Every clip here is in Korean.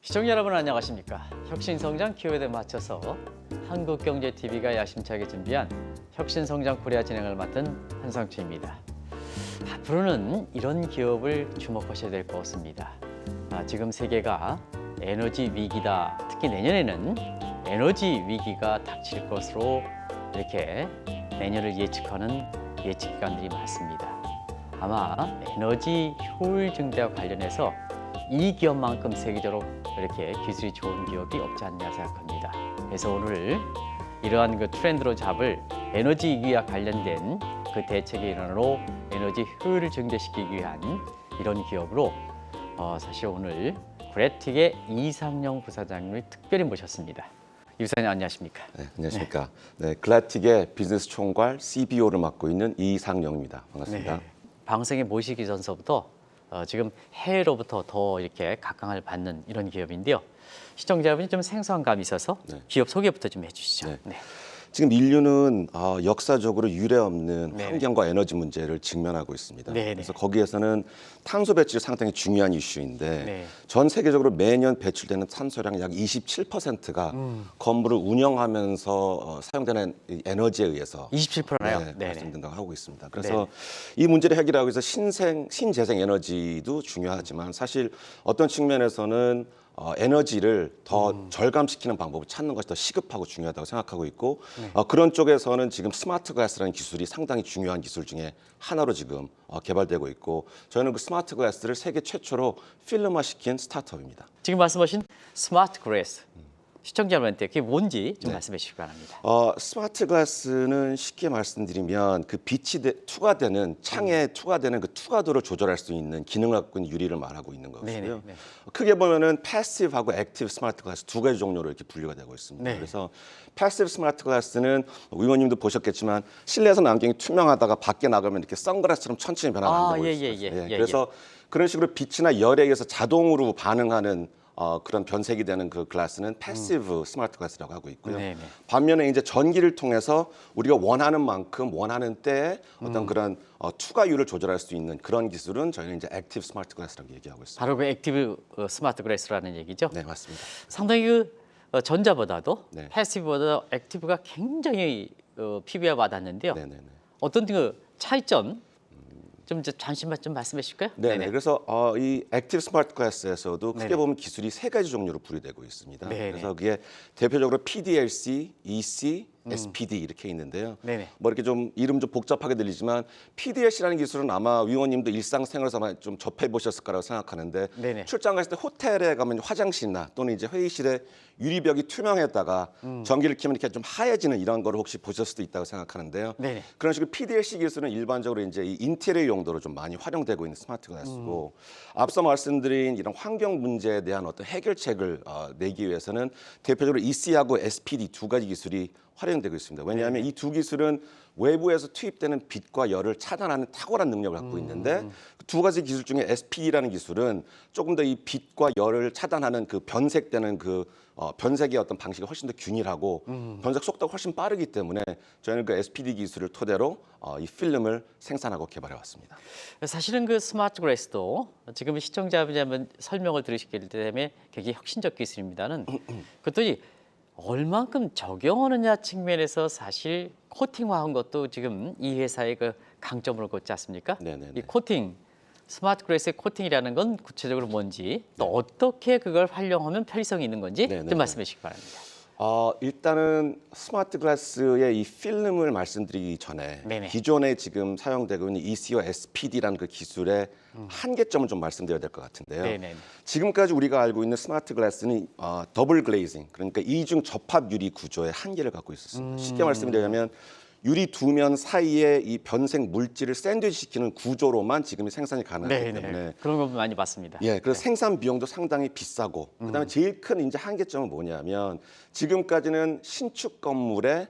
시청자 여러분 안녕하십니까? 혁신성장 키워드에 맞춰서 한국경제TV가 야심차게 준비한 혁신성장 코리아 진행을 맡은 한상추입니다. 앞으로는 이런 기업을 주목하셔야 될 것 같습니다. 지금 세계가 에너지 위기다. 특히 내년에는 에너지 위기가 닥칠 것으로 이렇게 내년을 예측하는 예측기관들이 많습니다. 아마 에너지 효율 증대와 관련해서 이 기업만큼 세계적으로 이렇게 기술이 좋은 기업이 없지 않냐 생각합니다. 그래서 오늘 이러한 그 트렌드로 잡을 에너지 위기와 관련된 그 대책의 일환으로 에너지 효율을 증대시키기 위한 이런 기업으로 사실 오늘 그래틱의 이상영 부사장님을 특별히 모셨습니다. 이 부사장님 안녕하십니까? 네, 안녕하십니까? 네, 글래틱의 비즈니스 총괄 CBO를 맡고 있는 이상영입니다. 반갑습니다. 네, 방송에 모시기 전서부터 지금 해외로부터 더 이렇게 각광을 받는 이런 기업인데요. 시청자분이 좀 생소한 감이 있어서 기업 소개부터 좀 해주시죠. 네. 네. 지금 인류는 역사적으로 유례없는 네네. 환경과 에너지 문제를 직면하고 있습니다. 네네. 그래서 거기에서는 탄소 배출이 상당히 중요한 이슈인데 네. 전 세계적으로 매년 배출되는 탄소량 약 27%가 건물을 운영하면서 사용되는 이 에너지에 의해서 27%나요? 네. 발생된다고 하고 있습니다. 그래서 이 문제를 해결하기 위해서 신재생 에너지도 중요하지만 사실 어떤 측면에서는 에너지를 더 절감시키는 방법을 찾는 것이 더 시급하고 중요하다고 생각하고 있고 그런 쪽에서는 지금 스마트 글라스라는 기술이 상당히 중요한 기술 중에 하나로 지금 개발되고 있고 저희는 그 스마트 글라스를 세계 최초로 필름화시킨 스타트업입니다. 지금 말씀하신 스마트 그래스 시청자분한테 그게 뭔지 좀 말씀해 주시기 바랍니다. 스마트 글라스는 쉽게 말씀드리면 그 빛이 투과되는 창에 투과되는 그 투과도를 조절할 수 있는 기능을 갖고 있는 유리를 말하고 있는 거고요. 네네. 크게 보면은 패시브하고 액티브 스마트 글라스 두 가지 종류로 이렇게 분류가 되고 있습니다. 네. 그래서 패시브 스마트 글라스는 의원님도 보셨겠지만 실내에서는 안경이 투명하다가 밖에 나가면 이렇게 선글라스처럼 천천히 변화하는 거예요. 그래서 그런 식으로 빛이나 열에 의해서 자동으로 반응하는 그런 변색이 되는 그 글라스는 패시브 스마트 글라스라고 하고 있고요. 네네. 반면에 이제 전기를 통해서 우리가 원하는 만큼 원하는 때에 어떤 그런 투과율을 조절할 수 있는 그런 기술은 저희는 이제 액티브 스마트 글라스라고 얘기하고 있습니다. 바로 그 액티브 스마트 그래스라는 얘기죠. 네, 맞습니다. 상당히 그 전자보다도 네. 패시브보다 액티브가 굉장히 피부에 와닿는데요. 네, 네, 네. 어떤 그 차이점 좀 잠시만 좀 말씀해 주실까요? 네, 네. 그래서 이 액티브 스마트 클래스에서도 크게 네네. 보면 기술이 세 가지 종류로 분류되고 있습니다. 네네. 그래서 그게 대표적으로 PDLC, EC, SPD 이렇게 있는데요. 네네. 뭐 이렇게 좀 이름 좀 복잡하게 들리지만 PDLC라는 기술은 아마 위원님도 일상생활에서 아마 좀 접해 보셨을 거라고 생각하는데 네네. 출장 갔을 때 호텔에 가면 화장실이나 또는 이제 회의실에 유리벽이 투명했다가 전기를 켜면 이렇게 좀 하얘지는 이런 거를 혹시 보셨을 수도 있다고 생각하는데요. 네네. 그런 식으로 PDLC 기술은 일반적으로 이제 이 인테리어 용도로 좀 많이 활용되고 있는 스마트 글라스고 앞서 말씀드린 이런 환경 문제에 대한 어떤 해결책을 내기 위해서는 대표적으로 EC하고 SPD 두 가지 기술이 활용되고 있습니다. 왜냐하면 이 두 기술은 외부에서 투입되는 빛과 열을 차단하는 탁월한 능력을 갖고 있는데 두 가지 기술 중에 SPD라는 기술은 조금 더 이 빛과 열을 차단하는 그 변색되는 그 변색의 어떤 방식이 훨씬 더 균일하고 변색 속도가 훨씬 빠르기 때문에 저희는 그 SPD 기술을 토대로 이 필름을 생산하고 개발해 왔습니다. 사실은 그 스마트 그래스도 지금 시청자분이 한번 설명을 들으시기 때문에 굉장히 혁신적 기술입니다는 그것도 얼만큼 적용하느냐 측면에서 사실 코팅화한 것도 지금 이 회사의 그 강점으로 꼽지 않습니까? 네네네. 이 코팅, 스마트 그래스의 코팅이라는 건 구체적으로 뭔지 또 어떻게 그걸 활용하면 편리성이 있는 건지 네네네. 좀 말씀해 주시기 바랍니다. 일단은 스마트 글라스의 이 필름을 말씀드리기 전에 네네. 기존에 지금 사용되고 있는 EC와 SPD라는 그 기술의 한계점을 좀 말씀드려야 될 것 같은데요. 네네. 지금까지 우리가 알고 있는 스마트 글라스는 더블 글레이징, 그러니까 이중 접합 유리 구조의 한계를 갖고 있었습니다. 쉽게 말씀드리자면 유리 두 면 사이에 이 변색 물질을 샌드위치시키는 구조로만 지금이 생산이 가능하기 때문에 그런 거 많이 봤습니다. 예, 그래서 생산 비용도 상당히 비싸고 그다음에 제일 큰 이제 한계점은 뭐냐면 지금까지는 신축 건물의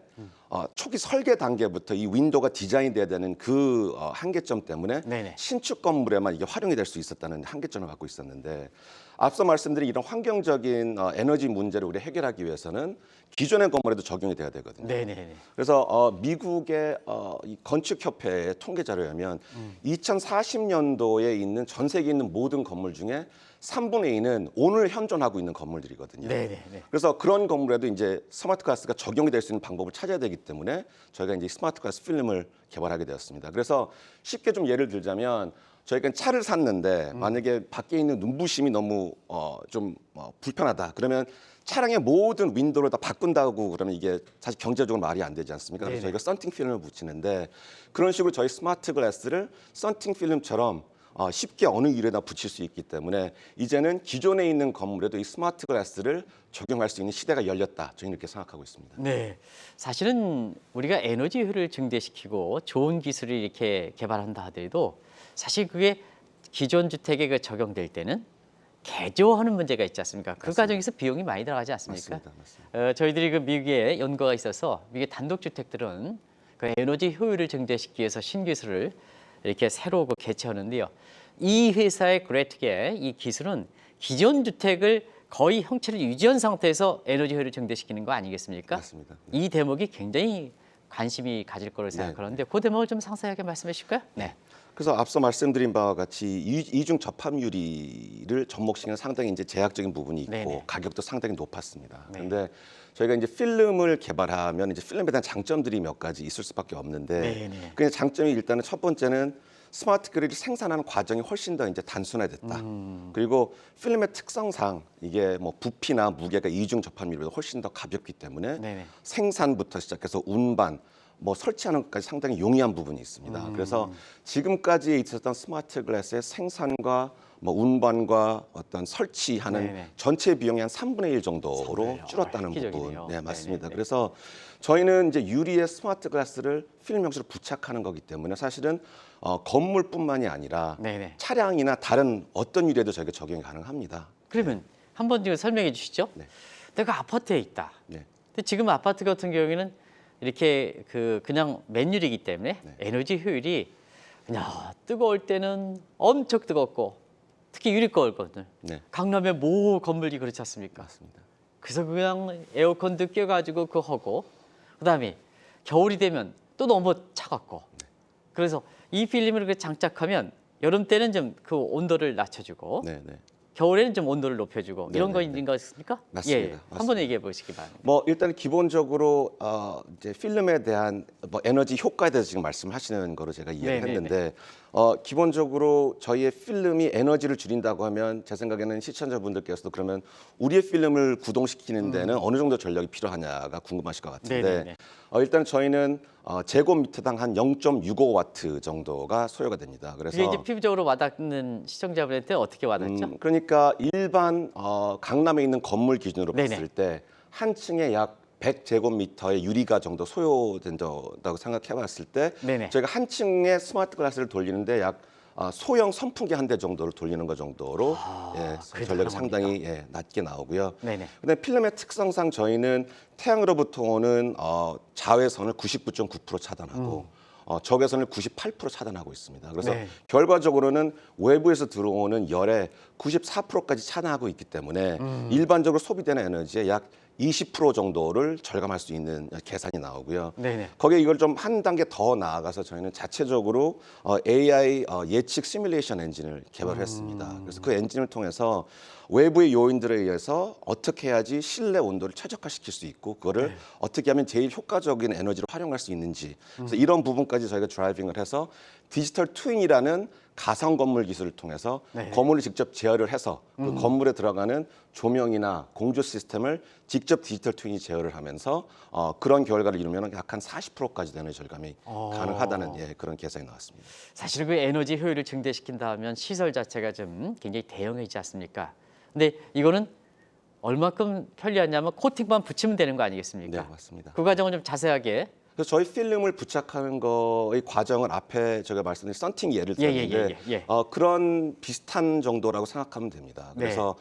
초기 설계 단계부터 이 윈도우가 디자인돼야 되는 그 한계점 때문에 네네. 신축 건물에만 이게 활용이 될 수 있었다는 한계점을 갖고 있었는데 앞서 말씀드린 이런 환경적인 에너지 문제를 우리 해결하기 위해서는 기존의 건물에도 적용이 돼야 되거든요. 네네. 그래서 미국의 이 건축협회의 통계 자료에 하면 2040년도에 있는 전 세계에 있는 모든 건물 중에 3분의 2는 오늘 현존하고 있는 건물들이거든요. 네네네. 그래서 그런 건물에도 이제 스마트 글라스가 적용이 될 수 있는 방법을 찾아야 되기 때문에 저희가 이제 스마트 글라스 필름을 개발하게 되었습니다. 그래서 쉽게 좀 예를 들자면 저희가 차를 샀는데 만약에 밖에 있는 눈부심이 너무 불편하다. 그러면 차량의 모든 윈도우를 다 바꾼다고 그러면 이게 사실 경제적으로 말이 안 되지 않습니까? 그래서 네네. 저희가 썬팅 필름을 붙이는데 그런 식으로 저희 스마트 글라스를 썬팅 필름처럼 쉽게 어느 위에다 붙일 수 있기 때문에 이제는 기존에 있는 건물에도 이 스마트 글라스를 적용할 수 있는 시대가 열렸다. 저희는 이렇게 생각하고 있습니다. 네, 사실은 우리가 에너지 효율을 증대시키고 좋은 기술을 이렇게 개발한다 하더라도 사실 그게 기존 주택에 그 적용될 때는 개조하는 문제가 있지 않습니까? 그 맞습니다. 과정에서 비용이 많이 들어가지 않습니까? 맞습니다. 저희들이 그 미국에 연구가 있어서 미국의 단독주택들은 그 에너지 효율을 증대시키기 위해서 신기술을 이렇게 새로 그 개최하는데요. 이 회사의 그레트게 이 기술은 기존 주택을 거의 형체를 유지한 상태에서 에너지 효율을 증대시키는 거 아니겠습니까? 맞습니다. 이 대목이 굉장히 관심이 가질 거로 생각하는데 그 대목을 좀 상세하게 말씀해 주실까요? 네. 그래서 앞서 말씀드린 바와 같이 이중 접합유리를 접목시키는 상당히 이제 제약적인 부분이 있고 네네. 가격도 상당히 높았습니다. 네. 그런데 저희가 이제 필름을 개발하면 이제 필름에 대한 장점들이 몇 가지 있을 수밖에 없는데 네네. 그 장점이 일단은 첫 번째는 스마트 그릴을 생산하는 과정이 훨씬 더 이제 단순화됐다. 그리고 필름의 특성상 이게 뭐 부피나 무게가 이중 접합유리보다 훨씬 더 가볍기 때문에 네네. 생산부터 시작해서 운반 뭐 설치하는 것까지 상당히 용이한 부분이 있습니다. 그래서 지금까지 있었던 스마트 글라스의 생산과 뭐 운반과 어떤 설치하는 네네. 전체 비용이 한 3분의 1 정도로 정말요? 줄었다는 부분. 획기적이네요. 네, 맞습니다. 네네네. 그래서 저희는 이제 유리의 스마트 글라스를 필름 형식으로 부착하는 거기 때문에 사실은 건물뿐만이 아니라 네네. 차량이나 다른 어떤 유리에도 저희가 적용이 가능합니다. 그러면 한번 좀 설명해 주시죠. 네. 내가 아파트에 있다. 네. 근데 지금 아파트 같은 경우에는 이렇게 그냥 맨유리이기 때문에 네. 에너지 효율이 그냥 뜨거울 때는 엄청 뜨겁고 특히 유리 거울거든. 네. 강남의 모 건물이 그렇지 않습니까? 맞습니다. 그래서 그냥 에어컨도 껴가지고 그거 하고 그다음에 겨울이 되면 또 너무 차갑고 그래서 이 필름을 그 장착하면 여름 때는 좀 그 온도를 낮춰주고 네, 네. 겨울에는 좀 온도를 높여주고 이런 거 네네네. 있는 거 있습니까? 맞습니다. 예, 맞습니다. 한번 얘기해 보시기 바랍니다. 뭐 일단 기본적으로 이제 필름에 대한 뭐 에너지 효과에 대해서 지금 말씀하시는 거로 제가 이해를 네네네. 했는데 기본적으로 저희의 필름이 에너지를 줄인다고 하면 제 생각에는 시청자분들께서도 그러면 우리의 필름을 구동시키는 데는 어느 정도 전력이 필요하냐가 궁금하실 것 같은데 네네네. 일단 저희는 제곱미터당 한 0.65와트 정도가 소요가 됩니다. 그래서 그게 이제 피부적으로 와닿는 시청자분한테 어떻게 와닿죠? 그러니까 일반 강남에 있는 건물 기준으로 네네. 봤을 때 한 층에 약 100제곱미터의 유리가 정도 소요된다고 생각해 봤을 때 네네. 저희가 한 층에 스마트 글라스를 돌리는데 약 소형 선풍기 한 대 정도를 돌리는 것 정도로 그래도 전력이 가능합니다. 상당히 낮게 나오고요. 네네. 근데 필름의 특성상 저희는 태양으로부터 오는 자외선을 99.9% 차단하고 적외선을 98% 차단하고 있습니다. 그래서 네. 결과적으로는 외부에서 들어오는 열의 94%까지 차단하고 있기 때문에 일반적으로 소비되는 에너지의 약 20% 정도를 절감할 수 있는 계산이 나오고요. 네네. 거기에 이걸 좀 한 단계 더 나아가서 저희는 자체적으로 AI 예측 시뮬레이션 엔진을 개발했습니다. 그래서 그 엔진을 통해서 외부의 요인들에 의해서 어떻게 해야지 실내 온도를 최적화시킬 수 있고 그거를 어떻게 하면 제일 효과적인 에너지를 활용할 수 있는지 그래서 이런 부분까지 저희가 드라이빙을 해서 디지털 트윈이라는 가상 건물 기술을 통해서 네. 건물을 직접 제어를 해서 그 건물에 들어가는 조명이나 공조 시스템을 직접 디지털 트윈이 제어를 하면서 그런 결과를 이루면 약 한 40%까지 되는 절감이 가능하다는 그런 계산이 나왔습니다. 사실 그 에너지 효율을 증대시킨다 하면 시설 자체가 좀 굉장히 대형이지 않습니까? 근데 이거는 얼마큼 편리하냐면 코팅만 붙이면 되는 거 아니겠습니까? 네, 맞습니다. 그 과정을 좀 자세하게. 그래서 저희 필름을 부착하는 거의 과정을 앞에 제가 말씀드린 썬팅 예를 들었는데 예. 그런 비슷한 정도라고 생각하면 됩니다. 네. 그래서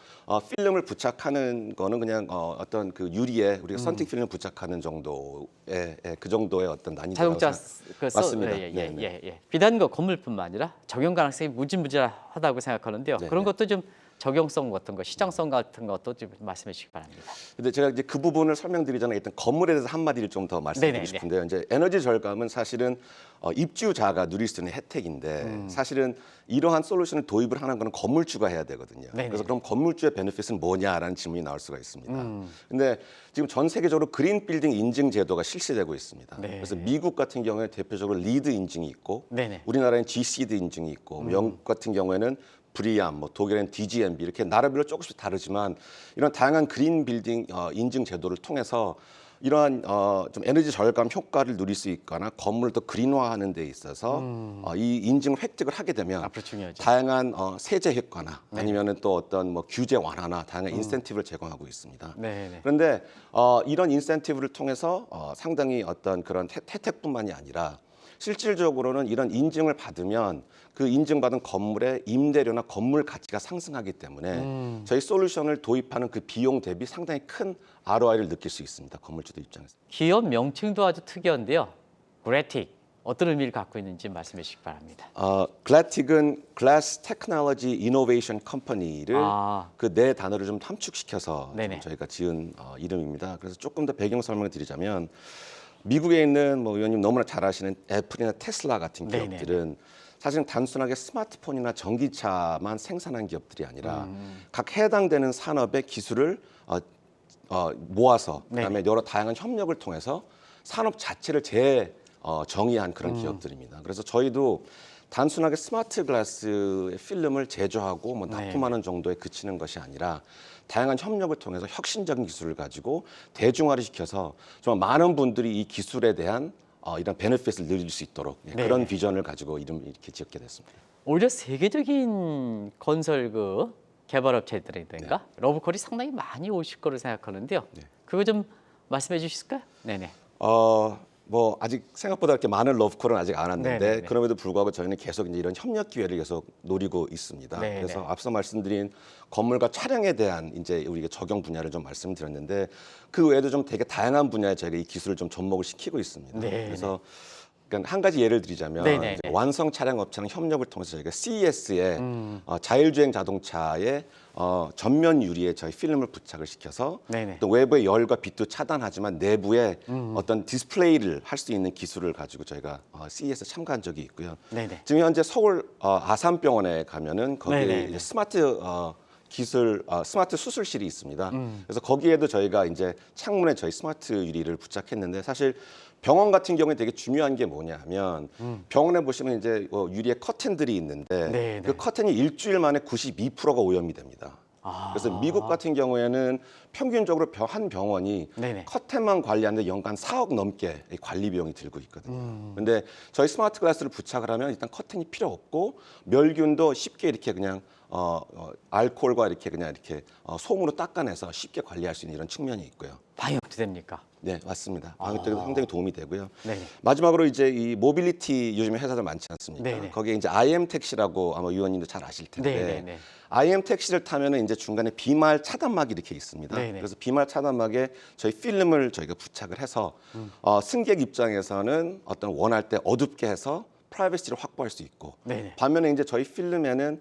필름을 부착하는 거는 그냥 어떤 그 유리에 우리가 썬팅 필름을 부착하는 정도의 그 정도의 어떤 난이도라고 자동차 맞습니다. 예. 비단 거 건물뿐만 아니라 적용 가능성이 무지무지하다고 생각하는데요. 네, 그런 네. 것도 좀 적용성 같은 거, 시장성 같은 것도 좀 말씀해 주시기 바랍니다. 근데 제가 이제 그 부분을 설명드리기 전에 일단 건물에 대해서 한마디를 좀 더 말씀드리고 네네네. 싶은데요. 이제 에너지 절감은 사실은 입주자가 누릴 수 있는 혜택인데 사실은 이러한 솔루션을 도입을 하는 거는 건물주가 해야 되거든요. 네네. 그래서 그럼 건물주의 베네핏은 뭐냐라는 질문이 나올 수가 있습니다. 근데 지금 전 세계적으로 그린 빌딩 인증 제도가 실시되고 있습니다. 네. 그래서 미국 같은 경우에 대표적으로 리드 인증이 있고 네네. 우리나라엔 GCD 인증이 있고 영국 같은 경우에는 브리암, 뭐 독일엔 DGNB 이렇게 나라별로 조금씩 다르지만 이런 다양한 그린 빌딩 인증 제도를 통해서 이러한 좀 에너지 절감 효과를 누릴 수 있거나 건물을 더 그린화하는 데 있어서 이 인증을 획득을 하게 되면 앞으로 중요하죠. 다양한 세제 효과나 아니면은 또 어떤 뭐 규제 완화나 다양한 인센티브를 제공하고 있습니다. 네네. 그런데 이런 인센티브를 통해서 상당히 어떤 그런 혜택뿐만이 아니라 실질적으로는 이런 인증을 받으면 그 인증받은 건물의 임대료나 건물 가치가 상승하기 때문에 저희 솔루션을 도입하는 그 비용 대비 상당히 큰 ROI를 느낄 수 있습니다. 건물주들 입장에서. 기업 명칭도 아주 특이한데요. 그래틱 어떤 의미를 갖고 있는지 말씀해 주시기 바랍니다. 글래틱은 Glass Technology Innovation Company를 아. 그 네 단어를 좀 함축시켜서 네네. 좀 저희가 지은 이름입니다. 그래서 조금 더 배경 설명을 드리자면 미국에 있는 뭐 의원님 너무나 잘 아시는 애플이나 테슬라 같은 네네. 기업들은 사실은 단순하게 스마트폰이나 전기차만 생산한 기업들이 아니라 각 해당되는 산업의 기술을 모아서 그다음에 여러 다양한 협력을 통해서 산업 자체를 정의한 그런 기업들입니다. 그래서 저희도 단순하게 스마트 글라스의 필름을 제조하고 뭐 납품하는 정도에 그치는 것이 아니라 다양한 협력을 통해서 혁신적인 기술을 가지고 대중화를 시켜서 정말 많은 분들이 이 기술에 대한 이런 베네핏을 누릴 수 있도록 그런 비전을 가지고 이름을 이렇게 지었게 됐습니다. 오히려 세계적인 건설 그 개발업체들이든가 러브콜이 상당히 많이 오실 거로 생각하는데요. 그거 좀 말씀해 주실까요? 네네. 뭐 아직 생각보다 그렇게 많은 러브콜은 아직 안 왔는데 네네네. 그럼에도 불구하고 저희는 계속 이제 이런 협력 기회를 계속 노리고 있습니다. 네네. 그래서 앞서 말씀드린 건물과 차량에 대한 이제 우리가 적용 분야를 좀 말씀드렸는데 그 외에도 좀 되게 다양한 분야에 저희가 이 기술을 좀 접목을 시키고 있습니다. 네네. 그래서 그러니까 한 가지 예를 드리자면 네네. 이제 완성 차량 업체랑 협력을 통해서 저희가 CES에 자율주행 자동차의 전면 유리에 저희 필름을 부착을 시켜서 네네. 또 외부의 열과 빛도 차단하지만 내부에 어떤 디스플레이를 할 수 있는 기술을 가지고 저희가 CES에 참가한 적이 있고요. 네네. 지금 현재 서울 아산병원에 가면은 거기에 네네네. 이제 스마트 기술 스마트 수술실이 있습니다. 그래서 거기에도 저희가 이제 창문에 저희 스마트 유리를 부착했는데 사실 병원 같은 경우에 되게 중요한 게 뭐냐면 병원에 보시면 이제 유리에 커튼들이 있는데 네네. 그 커튼이 일주일 만에 92%가 오염이 됩니다. 아. 그래서 미국 같은 경우에는 평균적으로 한 병원이 네네. 커튼만 관리하는데 연간 4억 넘게 이 관리 비용이 들고 있거든요. 근데 저희 스마트 글라스를 부착을 하면 일단 커튼이 필요 없고 멸균도 쉽게 이렇게 그냥 알코올과 이렇게 그냥 이렇게 솜으로 닦아내서 쉽게 관리할 수 있는 이런 측면이 있고요. 방역도 됩니까? 네, 맞습니다. 방역도 상당히 도움이 되고요. 네네. 마지막으로 이제 이 모빌리티 요즘에 회사들 많지 않습니까? 네네. 거기에 이제 IM 택시라고 아마 의원님도 잘 아실 텐데 네네네. IM 택시를 타면은 이제 중간에 비말 차단막이 이렇게 있습니다. 네네. 그래서 비말 차단막에 저희 필름을 저희가 부착을 해서 승객 입장에서는 어떤 원할 때 어둡게 해서 프라이버시를 확보할 수 있고 네네. 반면에 이제 저희 필름에는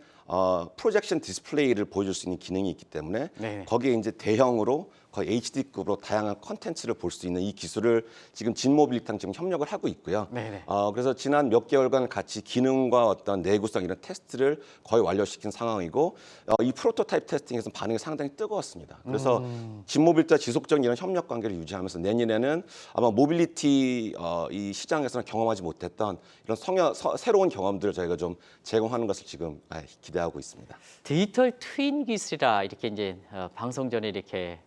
프로젝션 디스플레이를 보여줄 수 있는 기능이 있기 때문에 네네. 거기에 이제 대형으로 거의 HD급으로 다양한 컨텐츠를 볼 수 있는 이 기술을 지금 진모빌리티랑 지금 협력을 하고 있고요. 네네. 그래서 지난 몇 개월간 같이 기능과 어떤 내구성 이런 테스트를 거의 완료시킨 상황이고 이 프로토타입 테스팅에서 반응이 상당히 뜨거웠습니다. 그래서 진모빌리티와 지속적인 이런 협력 관계를 유지하면서 내년에는 아마 모빌리티 이 시장에서는 경험하지 못했던 이런 새로운 경험들을 저희가 좀 제공하는 것을 지금 기대하고 있습니다. 디지털 트윈 기술이라 이렇게 이제 방송 전에 이렇게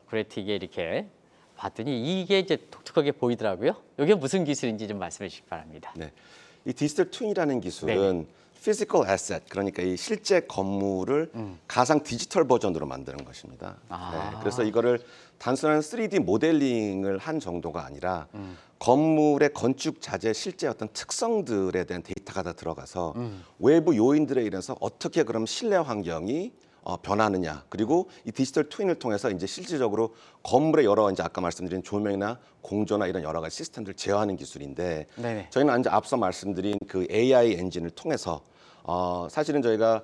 그래틱에 이렇게 봤더니 이게 이제 독특하게 보이더라고요. 이게 무슨 기술인지 좀 말씀해 주시기 바랍니다. 네, 이 디지털 트윈이라는 기술은 physical asset, 그러니까 이 실제 건물을 가상 디지털 버전으로 만드는 것입니다. 아. 네, 그래서 이거를 단순한 3D 모델링을 한 정도가 아니라 건물의 건축 자재 실제 어떤 특성들에 대한 데이터가 다 들어가서 외부 요인들에 의해서 어떻게 그럼 실내 환경이 변하느냐, 그리고 이 디지털 트윈을 통해서 이제 실질적으로 건물의 여러 이제 아까 말씀드린 조명이나 공조나 이런 여러 가지 시스템들을 제어하는 기술인데 네네. 저희는 이제 앞서 말씀드린 그 AI 엔진을 통해서 사실은 저희가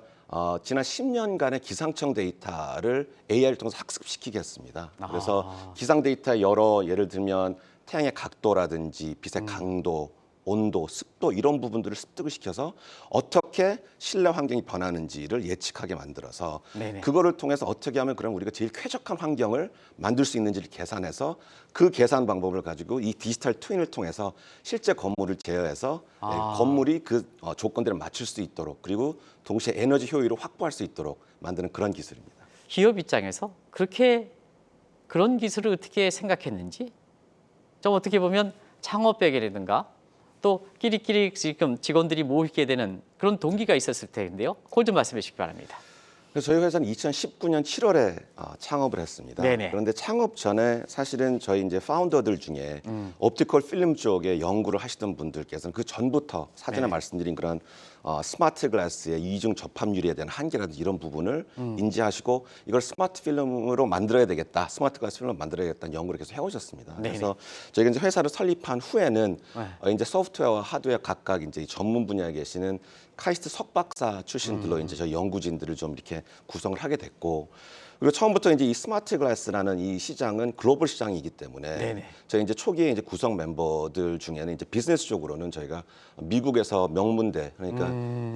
지난 10년간의 기상청 데이터를 AI를 통해서 학습시키게 했습니다. 그래서 기상 데이터 여러 예를 들면 태양의 각도라든지 빛의 강도, 온도, 습도 이런 부분들을 습득을 시켜서 어떻게 실내 환경이 변하는지를 예측하게 만들어서 네네. 그거를 통해서 어떻게 하면 그럼 우리가 제일 쾌적한 환경을 만들 수 있는지를 계산해서 그 계산 방법을 가지고 이 디지털 트윈을 통해서 실제 건물을 제어해서 건물이 그 조건들을 맞출 수 있도록 그리고 동시에 에너지 효율을 확보할 수 있도록 만드는 그런 기술입니다. 기업 입장에서 그렇게 그런 기술을 어떻게 생각했는지 좀 어떻게 보면 창업백이라든가 또 끼리끼리 지금 직원들이 모이게 되는 그런 동기가 있었을 텐데요. 그걸 좀 말씀해 주시기 바랍니다. 그래서 저희 회사는 2019년 7월에 창업을 했습니다. 네네. 그런데 창업 전에 사실은 저희 이제 파운더들 중에 옵티컬 필름 쪽에 연구를 하시던 분들께서는 그 전부터 사전에 네네. 말씀드린 그런 스마트 글라스의 이중 접합률에 대한 한계라든지 이런 부분을 인지하시고 이걸 스마트 필름으로 만들어야 되겠다, 스마트 글라스 필름으로 만들어야겠다는 연구를 계속 해오셨습니다. 네네. 그래서 저희가 이제 회사를 설립한 후에는 네. 이제 소프트웨어와 하드웨어 각각 이제 이 전문 분야에 계시는 카이스트 석박사 출신들로 이제 저희 연구진들을 좀 이렇게 구성을 하게 됐고 그리고 처음부터 이제 이 스마트 글라스라는 이 시장은 글로벌 시장이기 때문에 네네. 저희 이제 초기에 이제 구성 멤버들 중에는 이제 비즈니스 쪽으로는 저희가 미국에서 명문대 그러니까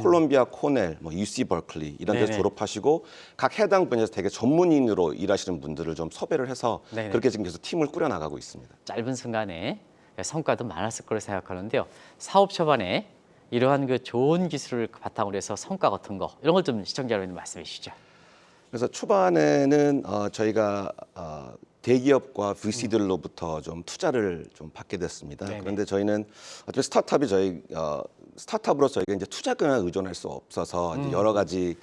콜롬비아 코넬, 뭐 UC 버클리 이런 데서 네네. 졸업하시고 각 해당 분야에서 되게 전문인으로 일하시는 분들을 좀 섭외를 해서 네네. 그렇게 지금 계속 팀을 꾸려 나가고 있습니다. 짧은 순간에 성과도 많았을 거로 생각하는데요. 사업 초반에 이러한 그 좋은 기술을 바탕으로 해서 성과 같은 거 이런 걸 좀 시청자 여러분 말씀해 주시죠. 그래서 초반에는 저희가 대기업과 VC들로부터 좀 투자를 좀 받게 됐습니다. 네네. 그런데 저희는 어차피 스타트업이 저희 스타트업으로 저희가 이제 투자금에 의존할 수 없어서 이제 여러 가지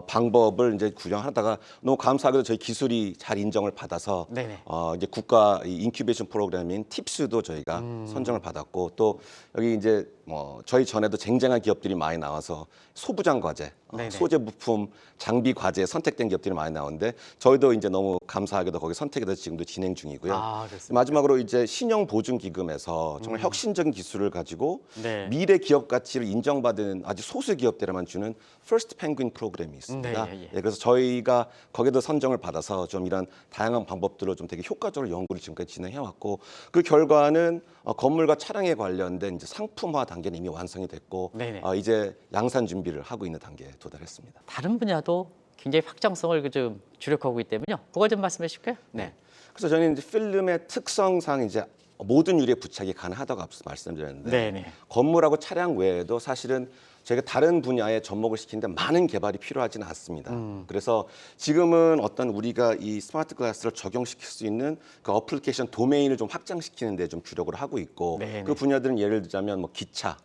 방법을 이제 구현하다가 너무 감사하게도 저희 기술이 잘 인정을 받아서 네네. 이제 국가 이 인큐베이션 프로그램인 팁스도 저희가 선정을 받았고 또 여기 이제 뭐 저희 전에도 쟁쟁한 기업들이 많이 나와서 소부장 과제, 네네. 소재 부품, 장비 과제에 선택된 기업들이 많이 나오는데 저희도 이제 너무 감사하게도 거기 선택이 돼서 지금도 진행 중이고요. 그렇습니다. 마지막으로 이제 신용 보증 기금에서 정말 혁신적인 기술을 가지고 네. 미래 기업 가치를 인정받은 아주 소수 기업들에만 주는 퍼스트 펭귄 프로그램이 있습니다. 네, 예. 그래서 저희가 거기도 선정을 받아서 좀 이런 다양한 방법들로 좀 되게 효과적으로 연구를 지금까지 진행해 왔고 그 결과는 건물과 차량에 관련된 이제 상품화 단계는 이미 완성이 됐고 네네. 이제 양산 준비를 하고 있는 단계에 도달했습니다. 다른 분야도 굉장히 확장성을 좀 주력하고 있기 때문에요. 그거 좀 말씀해 주실까요? 네. 그래서 저는 이제 필름의 특성상 이제 모든 유리에 부착이 가능하다고 앞서 말씀드렸는데 네네. 건물하고 차량 외에도 사실은 저희가 다른 분야에 접목을 시키는데 많은 개발이 필요하지는 않습니다. 그래서 지금은 어떤 우리가 이 스마트 글라스를 적용시킬 수 있는 그 어플리케이션 도메인을 좀 확장시키는 데 좀 주력을 하고 있고 네네. 그 분야들은 예를 들자면 뭐 기차,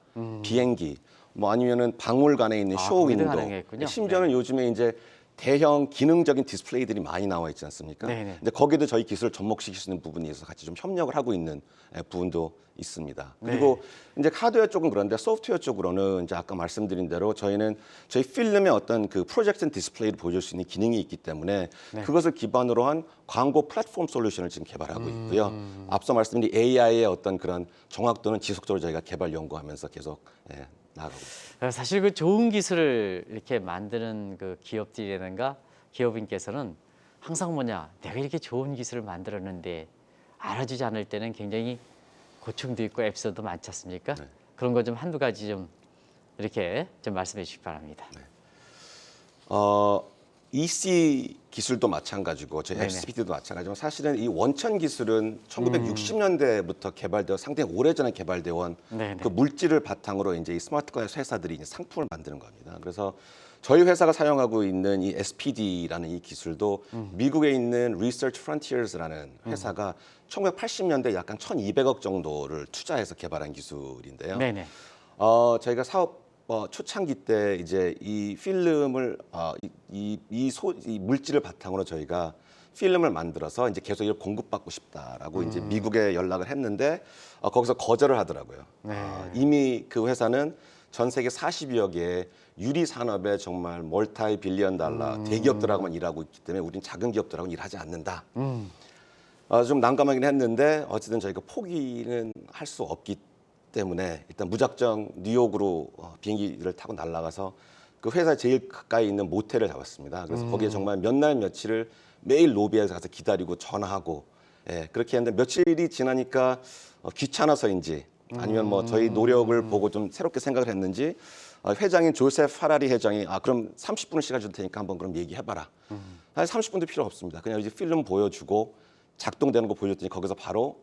비행기, 뭐 아니면은 박물관에 있는 쇼 거기도 윈도, 가능했군요. 심지어는 요즘에 이제 대형 기능적인 디스플레이들이 많이 나와 있지 않습니까? 네네. 근데 거기도 저희 기술을 접목시킬 수 있는 부분이 있어서 같이 좀 협력을 하고 있는 부분도 있습니다. 그리고 이제 하드웨어 쪽은 그런데 소프트웨어 쪽으로는 이제 아까 말씀드린 대로 저희는 저희 필름의 어떤 그 프로젝션 디스플레이를 보여줄 수 있는 기능이 있기 때문에 그것을 기반으로 한 광고 플랫폼 솔루션을 지금 개발하고 있고요. 앞서 말씀드린 AI의 어떤 그런 정확도는 지속적으로 저희가 개발 연구하면서 계속 나아가고 있습니다. 사실 그 좋은 기술을 이렇게 만드는 그 기업들이라든가 기업인께서는 항상 뭐냐 내가 이렇게 좋은 기술을 만들었는데 알아주지 않을 때는 굉장히 고충도 있고 에피소드도 많지 않습니까? 네. 그런 거 좀 한두 가지 좀 이렇게 좀 말씀해 주시기 바랍니다. EC 기술도 마찬가지고 저희 네네. FCPD도 마찬가지지만 사실은 이 원천 기술은 1960년대부터 개발되어 상당히 오래전에 개발되어 온 네네. 그 물질을 바탕으로 이제 이 스마트 글라스 회사들이 이제 상품을 만드는 겁니다. 그래서 저희 회사가 사용하고 있는 이 SPD라는 이 기술도 미국에 있는 Research Frontiers라는 회사가 1980년대 약간 1,200억 정도를 투자해서 개발한 기술인데요. 네네. 저희가 사업 초창기 때 이제 이 필름을 이 물질을 바탕으로 저희가 필름을 만들어서 이제 계속 이걸 공급받고 싶다라고 이제 미국에 연락을 했는데 거기서 거절을 하더라고요. 이미 그 회사는 전 세계 40여 개의 유리 산업에 정말 멀타이 빌리언 달러 대기업들하고만 일하고 있기 때문에 우린 작은 기업들하고는 일하지 않는다. 좀 난감하긴 했는데 어쨌든 저희가 포기는 할 수 없기 때문에 일단 무작정 뉴욕으로 비행기를 타고 날아가서 그 회사 제일 가까이 있는 모텔을 잡았습니다. 그래서 거기에 정말 몇 날 며칠을 매일 로비에서 가서 기다리고 전화하고 그렇게 했는데 며칠이 지나니까 귀찮아서인지 아니면 뭐 저희 노력을 보고 좀 새롭게 생각을 했는지 회장인 조셉 파라리 회장이 그럼 30분을 시간 줄 테니까 한번 그럼 얘기해봐라. 사실 30분도 필요 없습니다. 그냥 이제 필름 보여주고 작동되는 거 보여줬더니 거기서 바로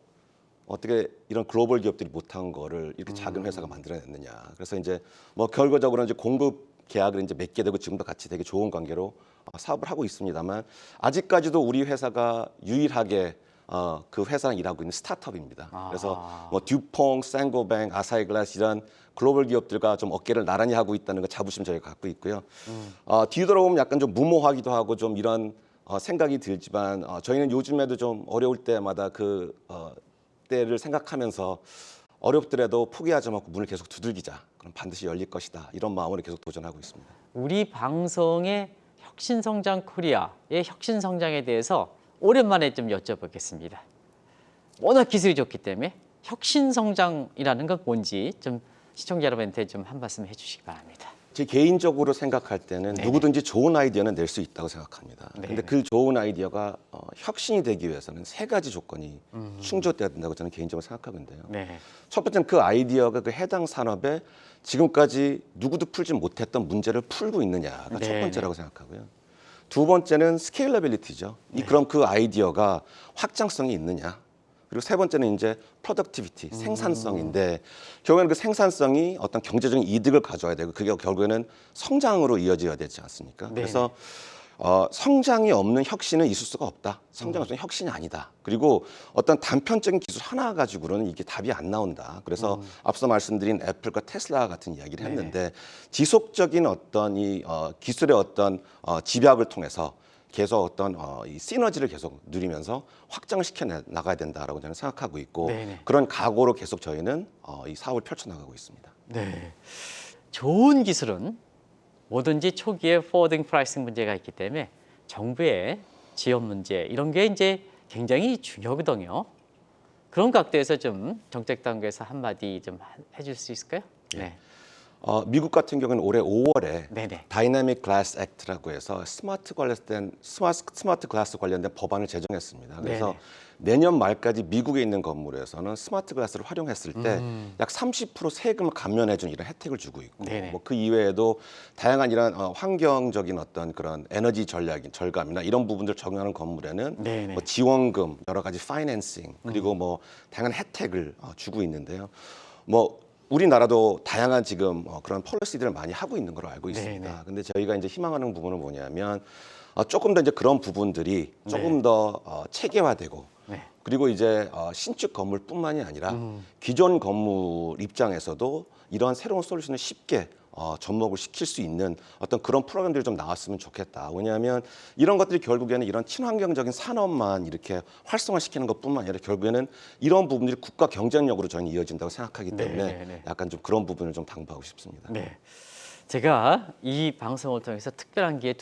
어떻게 이런 글로벌 기업들이 못한 거를 이렇게 작은 회사가 만들어냈느냐. 그래서 이제 뭐 결과적으로 이제 공급 계약을 이제 맺게 되고 지금도 같이 되게 좋은 관계로 사업을 하고 있습니다만 아직까지도 우리 회사가 유일하게 그 회사랑 일하고 있는 스타트업입니다. 그래서 뭐 듀퐁, 생고뱅, 아사히글라스 이런 글로벌 기업들과 좀 어깨를 나란히 하고 있다는 거 자부심 저희가 갖고 있고요. 뒤돌아보면 약간 좀 무모하기도 하고 좀 이런 생각이 들지만 저희는 요즘에도 좀 어려울 때마다 때를 생각하면서 어렵더라도 포기하지 말고 문을 계속 두들기자. 그럼 반드시 열릴 것이다. 이런 마음으로 계속 도전하고 있습니다. 우리 방송의 혁신성장 코리아의 혁신성장에 대해서 오랜만에 좀 여쭤보겠습니다. 워낙 기술이 좋기 때문에 혁신성장이라는 건 뭔지 좀 시청자 여러분한테 좀 한 말씀 해주시기 바랍니다. 제 개인적으로 생각할 때는 누구든지 좋은 아이디어는 낼 수 있다고 생각합니다. 근데 그 좋은 아이디어가 혁신이 되기 위해서는 세 가지 조건이 충족돼야 된다고 저는 개인적으로 생각하는데요. 첫 번째는 그 아이디어가 그 해당 산업에 지금까지 누구도 풀지 못했던 문제를 풀고 있느냐가 첫 번째라고 생각하고요. 두 번째는 스케일러빌리티죠. 그럼 그 아이디어가 확장성이 있느냐. 그리고 세 번째는 이제 프로덕티비티, 생산성인데 결국에는 그 생산성이 어떤 경제적인 이득을 가져와야 되고 그게 결국에는 성장으로 이어져야 되지 않습니까? 그래서 성장이 없는 혁신은 있을 수가 없다. 성장이 없으면 혁신이 아니다. 그리고 어떤 단편적인 기술 하나 가지고는 이게 답이 안 나온다. 그래서 앞서 말씀드린 애플과 테슬라 같은 이야기를 했는데 지속적인 어떤 이 기술의 어떤 집약을 통해서 계속 어떤 이 시너지를 계속 누리면서 확장을 시켜 나가야 된다라고 저는 생각하고 있고 그런 각오로 계속 저희는 이 사업을 펼쳐 나가고 있습니다. 좋은 기술은 뭐든지 초기에 포워딩 프라이싱 문제가 있기 때문에 정부의 지원 문제 이런 게 이제 굉장히 중요하거든요. 그런 각도에서 좀 정책 당국에서 한마디 좀 해줄 수 있을까요? 미국 같은 경우는 올해 5월에 네네. 다이내믹 글래스 액트라고 해서 스마트 글라스 관련된 법안을 제정했습니다. 그래서 내년 말까지 미국에 있는 건물에서는 스마트 글라스를 활용했을 때 약 30% 세금을 감면해준 이런 혜택을 주고 있고 뭐 그 이외에도 다양한 이런 환경적인 어떤 그런 에너지 절감이나 이런 부분들 적용하는 건물에는 뭐 지원금, 여러 가지 파이낸싱 그리고 뭐 다양한 혜택을 주고 있는데요. 뭐 우리나라도 다양한 지금 그런 폴리시들을 많이 하고 있는 걸로 알고 있습니다. 근데 저희가 이제 희망하는 부분은 뭐냐면 조금 더 이제 그런 부분들이 조금 더 체계화되고 그리고 이제 신축 건물뿐만이 아니라 기존 건물 입장에서도 이러한 새로운 솔루션을 쉽게 접목을 시킬 수 있는 어떤 그런 프로그램들이 좀 나왔으면 좋겠다. 왜냐하면 이런 것들이 결국에는 이런 친환경적인 산업만 이렇게 활성화시키는 것뿐만 아니라 결국에는 이런 부분들이 국가 경쟁력으로 저는 이어진다고 생각하기 때문에 약간 좀 그런 부분을 좀 당부하고 싶습니다. 제가 이 방송을 통해서 특별한 기회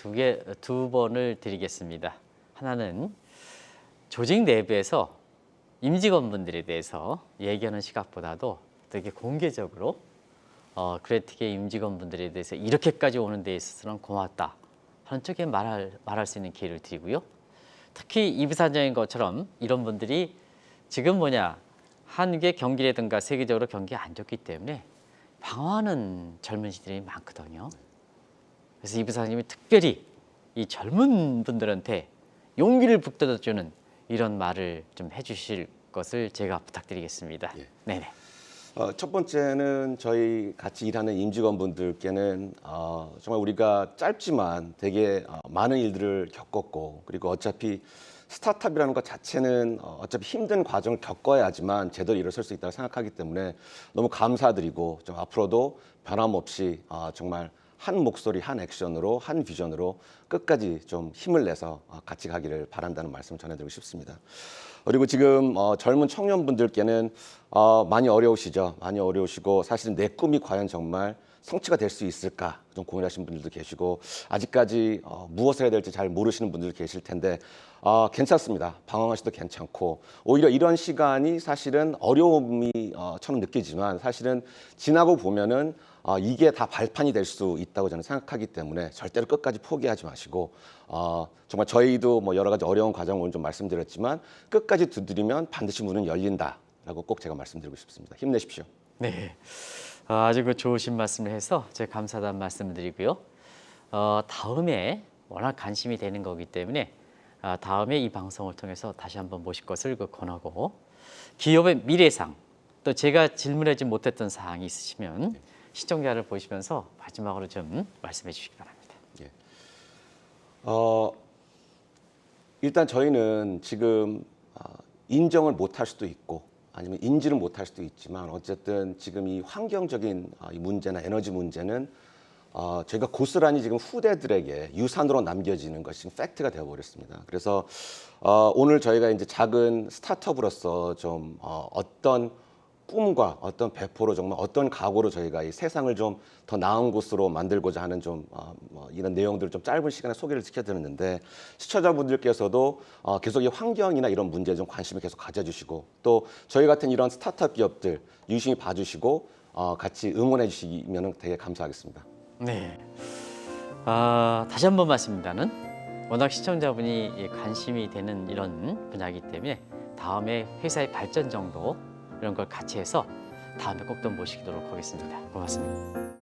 두 번을 드리겠습니다. 하나는 조직 내부에서 임직원분들에 대해서 얘기하는 시각보다도 되게 공개적으로 크레이티계 임직원분들에 대해서 이렇게까지 오는 데 있어서는 고맙다 하는 쪽에 말할 수 있는 기회를 드리고요. 특히 이 부사장인 것처럼 이런 분들이 지금 한국의 경기라든가 세계적으로 경기가 안 좋기 때문에 방황하는 젊은 시들이 많거든요. 그래서 이 부사장님이 특별히 이 젊은 분들한테 용기를 북돋아주는 이런 말을 좀 해주실 것을 제가 부탁드리겠습니다. 첫 번째는 저희 같이 일하는 임직원분들께는 정말 우리가 짧지만 되게 많은 일들을 겪었고 그리고 어차피 스타트업이라는 것 자체는 어차피 힘든 과정을 겪어야 하지만 제대로 일어설 수 있다고 생각하기 때문에 너무 감사드리고 좀 앞으로도 변함없이 정말 한 목소리, 한 액션으로, 한 비전으로 끝까지 좀 힘을 내서 같이 가기를 바란다는 말씀을 전해드리고 싶습니다. 그리고 지금 젊은 청년분들께는 많이 어려우시죠. 많이 어려우시고 사실 내 꿈이 과연 정말 성취가 될 수 있을까 좀 고민하시는 분들도 계시고 아직까지 무엇을 해야 될지 잘 모르시는 분들 계실 텐데 괜찮습니다. 방황하셔도 괜찮고 오히려 이런 시간이 사실은 어려움이 처럼 느끼지만 사실은 지나고 보면은 이게 다 발판이 될 수 있다고 저는 생각하기 때문에 절대로 끝까지 포기하지 마시고 정말 저희도 뭐 여러 가지 어려운 과정을 좀 말씀드렸지만 끝까지 두드리면 반드시 문은 열린다라고 꼭 제가 말씀드리고 싶습니다. 힘내십시오. 네, 아주 그 좋으신 말씀을 해서 제가 감사하다는 말씀을 드리고요. 다음에 워낙 관심이 되는 거기 때문에 다음에 이 방송을 통해서 다시 한번 모실 것을 권하고 기업의 미래상 또 제가 질문하지 못했던 사항이 있으시면 시청자를 보시면서 마지막으로 좀 말씀해 주시기 바랍니다. 예. 일단 저희는 지금 인정을 못할 수도 있고 아니면 인지를 못할 수도 있지만 어쨌든 지금 이 환경적인 이 문제나 에너지 문제는 저희가 고스란히 지금 후대들에게 유산으로 남겨지는 것이 팩트가 되어버렸습니다. 그래서 오늘 저희가 이제 작은 스타트업으로서 좀 어떤 꿈과 어떤 배포로 정말 어떤 각오로 저희가 이 세상을 좀 더 나은 곳으로 만들고자 하는 좀 이런 내용들을 좀 짧은 시간에 소개를 시켜드렸는데 시청자분들께서도 계속 이 환경이나 이런 문제에 좀 관심을 계속 가져주시고 또 저희 같은 이런 스타트업 기업들 유심히 봐주시고 같이 응원해 주시면 되게 감사하겠습니다. 네, 다시 한번 말씀드리면 워낙 시청자분이 관심이 되는 이런 분야이기 때문에 다음에 회사의 발전 정도 이런 걸 같이 해서 다음에 꼭 또 모시도록 하겠습니다. 고맙습니다.